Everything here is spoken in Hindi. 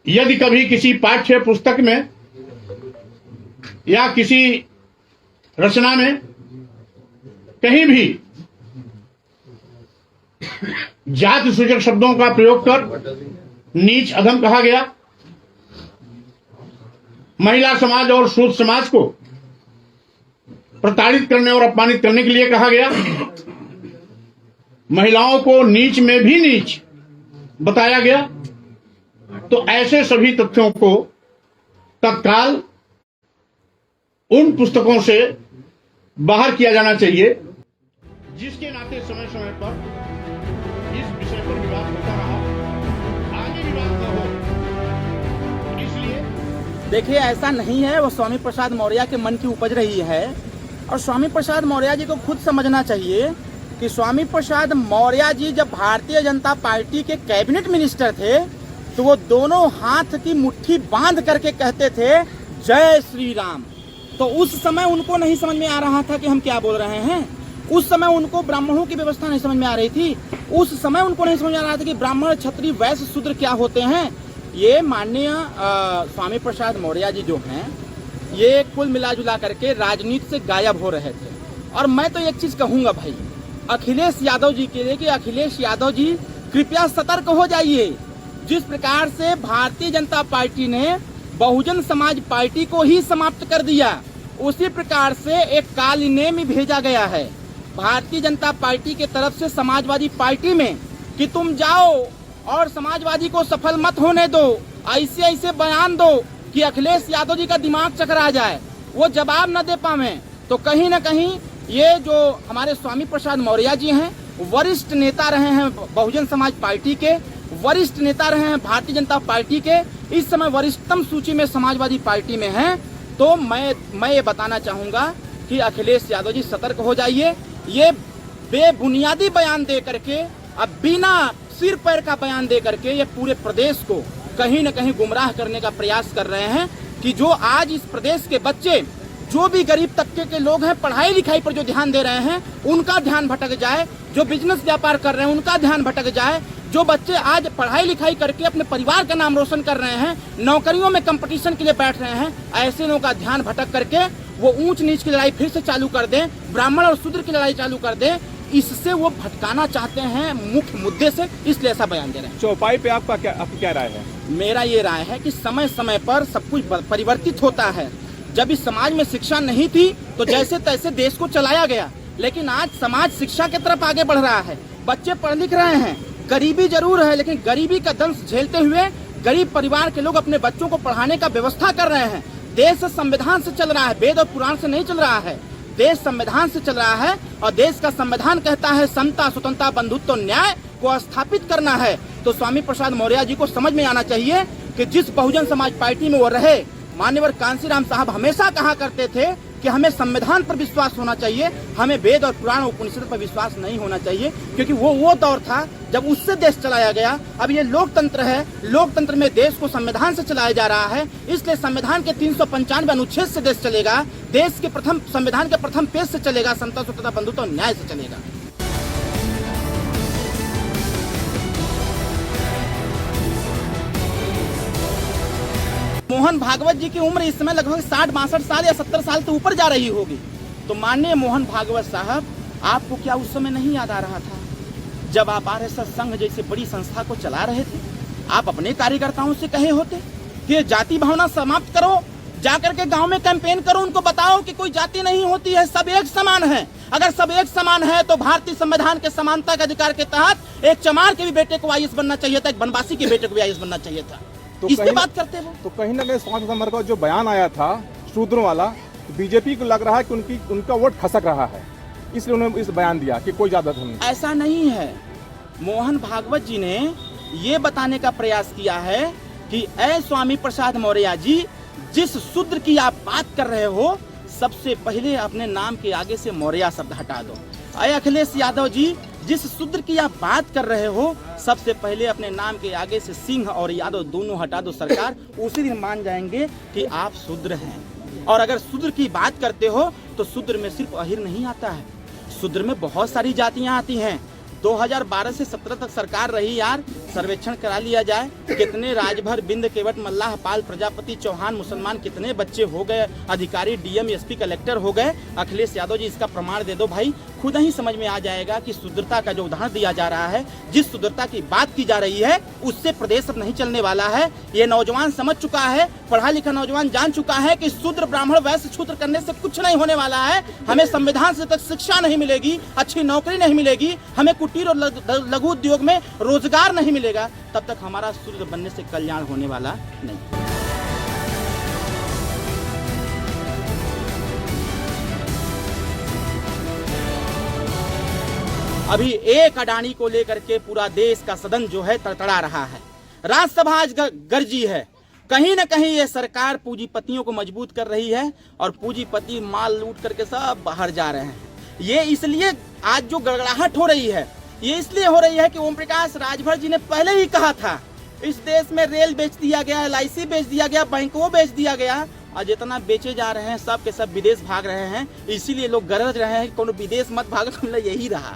यदि कभी किसी पाठ्य पुस्तक में या किसी रचना में कहीं भी जाति सूचक शब्दों का प्रयोग कर नीच अधम कहा गया, महिला समाज और शूद्र समाज को प्रताड़ित करने और अपमानित करने के लिए कहा गया, महिलाओं को नीच में भी नीच बताया गया, तो ऐसे सभी तथ्यों को तत्काल उन पुस्तकों से बाहर किया जाना चाहिए जिसके नाते समय समय पर इस विषय पर विवाद होता रहा, आगे विवाद न हो। इसलिए देखिए, ऐसा नहीं है, वो स्वामी प्रसाद मौर्य के मन की उपज रही है और स्वामी प्रसाद मौर्य जी को खुद समझना चाहिए कि स्वामी प्रसाद मौर्य जी जब भारतीय जनता पार्टी के कैबिनेट मिनिस्टर थे तो वो दोनों हाथ की मुट्ठी बांध करके कहते थे जय श्री राम। तो उस समय उनको नहीं समझ में आ रहा था कि हम क्या बोल रहे हैं। उस समय उनको ब्राह्मणों की व्यवस्था नहीं समझ में आ रही थी। उस समय उनको नहीं समझ में आ रहा था कि ब्राह्मण, क्षत्रिय, वैश्य, शूद्र क्या होते हैं। ये माननीय स्वामी प्रसाद मौर्य जी जो हैं, ये कुल मिलाजुला करके राजनीति से गायब हो रहे थे। और मैं तो एक चीज कहूंगा भाई अखिलेश यादव जी के लिए कि अखिलेश यादव जी कृपया सतर्क हो जाइए। जिस प्रकार से भारतीय जनता पार्टी ने बहुजन समाज पार्टी को ही समाप्त कर दिया, उसी प्रकार से एक कालीनेम भेजा गया है भारतीय जनता पार्टी के तरफ से समाजवादी पार्टी में कि तुम जाओ और समाजवादी को सफल मत होने दो। ऐसे ऐसे बयान दो कि अखिलेश यादव जी का दिमाग चकरा जाए, वो जवाब न दे पावे। तो कहीं न कहीं ये जो हमारे स्वामी प्रसाद मौर्य जी हैं, वरिष्ठ नेता रहे हैं बहुजन समाज पार्टी के, वरिष्ठ नेता रहे हैं भारतीय जनता पार्टी के, इस समय वरिष्ठतम सूची में समाजवादी पार्टी में हैं। तो मैं ये बताना चाहूंगा कि अखिलेश यादव जी सतर्क हो जाइए। ये बेबुनियादी बयान दे करके, अब बिना सिर पैर का बयान दे करके ये पूरे प्रदेश को कहीं न कहीं गुमराह करने का प्रयास कर रहे हैं कि जो आज इस प्रदेश के बच्चे, जो भी गरीब तबके के लोग हैं, पढ़ाई लिखाई पर जो ध्यान दे रहे हैं उनका ध्यान भटक जाए, जो बिजनेस व्यापार कर रहे हैं उनका ध्यान भटक जाए, जो बच्चे आज पढ़ाई लिखाई करके अपने परिवार का नाम रोशन कर रहे हैं, नौकरियों में कंपटीशन के लिए बैठ रहे हैं, ऐसे लोगों का ध्यान भटक करके वो ऊंच नीच की लड़ाई फिर से चालू कर दें, ब्राह्मण और शूद्र की लड़ाई चालू कर दें। इससे वो भटकाना चाहते हैं मुख्य मुद्दे से, इसलिए ऐसा बयान दे रहे हैं। चौपाई पे आपकी क्या राय है? मेरा ये राय है कि समय समय पर सब कुछ परिवर्तित होता है। जब इस समाज में शिक्षा नहीं थी तो जैसे तैसे देश को चलाया गया, लेकिन आज समाज शिक्षा की तरफ आगे बढ़ रहा है, बच्चे पढ़ लिख रहे हैं, गरीबी जरूर है लेकिन गरीबी का दंश झेलते हुए गरीब परिवार के लोग अपने बच्चों को पढ़ाने का व्यवस्था कर रहे हैं। देश संविधान से चल रहा है, वेद और पुराण से नहीं चल रहा है, देश संविधान से चल रहा है। और देश का संविधान कहता है समता, स्वतंत्रता, बंधुत्व, न्याय को स्थापित करना है। तो स्वामी प्रसाद मौर्य जी को समझ में आना चाहिए कि जिस बहुजन समाज पार्टी में वो रहे, मान्यवर कांसीराम साहब हमेशा कहा करते थे कि हमें संविधान पर विश्वास होना चाहिए, हमें वेद और पुराण उपनिषद पर विश्वास नहीं होना चाहिए, क्योंकि वो दौर था जब उससे देश चलाया गया। अब ये लोकतंत्र है, लोकतंत्र में देश को संविधान से चलाया जा रहा है, इसलिए संविधान के 395 अनुच्छेद से देश चलेगा, देश के प्रथम संविधान के प्रथम पेज से चलेगा, समता, स्वतंत्रता, बंधुत्व और न्याय से चलेगा। मोहन भागवत जी की उम्र इस समय लगभग 60-62 साल या 70 साल से ऊपर जा रही होगी। तो माननीय मोहन भागवत साहब, आपको क्या उस समय नहीं याद आ रहा था जब आप आरएसएस संघ जैसे बड़ी संस्था को चला रहे थे? आप अपने कार्यकर्ताओं से कहे होते कि जाति भावना समाप्त करो, जाकर के गांव में कैंपेन करो, उनको बताओ कि कोई जाति नहीं होती है, सब एक समान है। अगर सब एक समान है तो भारतीय संविधान के समानता के अधिकार के तहत एक चमार के भी बेटे को आईएएस बनना चाहिए था, एक बनवासी के बेटे को भी आईएएस बनना चाहिए था। तो इस पे बात करते वो। तो कहीं ना कहीं स्वामी प्रसाद का जो बयान आया था शूद्रों वाला, बीजेपी को लग रहा है कि उनका वोट खसक रहा है, इसलिए उन्होंने इस बयान दिया कि कोई ज्यादा नहीं। ऐसा नहीं है। मोहन भागवत जी ने ये बताने का प्रयास किया है कि ऐ स्वामी प्रसाद मौर्य जी, जिस शूद्र की आप बात कर रहे हो, सबसे पहले अपने नाम के आगे से मौर्य शब्द हटा दो। ऐ अखिलेश यादव जी, जिस शूद्र की आप बात कर रहे हो, सबसे पहले अपने नाम के आगे से सिंह और यादव दोनों हटा दो सरकार, उसी दिन मान जाएंगे कि आप शूद्र हैं। और अगर शूद्र की बात करते हो तो शूद्र में सिर्फ अहिर नहीं आता है, शूद्र में बहुत सारी जातियां आती हैं। 2012 से 17 तक सरकार रही यार, सर्वेक्षण करा लिया जाए, कितने राजभर, बिंद, केवट, मल्लाह, पाल, प्रजापति, चौहान, मुसलमान कितने बच्चे हो गए, अधिकारी, डीएम, एसपी, कलेक्टर हो गए। अखिलेश यादव जी इसका प्रमाण दे दो भाई, खुद ही समझ में आ जाएगा कि शुद्रता का जो उदाहरण दिया जा रहा है, जिस शुद्रता की बात की जा रही है, उससे प्रदेश अब नहीं चलने वाला है। ये नौजवान समझ चुका है, पढ़ा लिखा नौजवान जान चुका है कि शूद्र ब्राह्मण वैश्य छूत्र करने से कुछ नहीं होने वाला है। हमें संविधान से तक शिक्षा नहीं मिलेगी, अच्छी नौकरी नहीं मिलेगी, हमें कुटीर और लघु उद्योग में रोजगार नहीं मिलेगा, तब तक हमारा शूद्र बनने से कल्याण होने वाला नहीं। अभी एक अडानी को लेकर के पूरा देश का सदन जो है तड़तड़ा रहा है। राज्यसभा आज गर्जी है। कहीं न कहीं ये सरकार पूंजीपतियों को मजबूत कर रही है और पूंजीपति माल लूट करके सब बाहर जा रहे हैं। ये इसलिए आज जो गड़गड़ाहट हो रही है, ये इसलिए हो रही है कि ओम प्रकाश राजभर जी ने पहले ही कहा था, इस देश में रेल बेच दिया गया, LIC बेच दिया गया, बैंकों बेच दिया गया, और जितना बेचे जा रहे हैं सब के सब विदेश भाग रहे हैं। इसीलिए लोग गरज रहे हैं कि कोनो विदेश मत भागो, हमने यही रहा।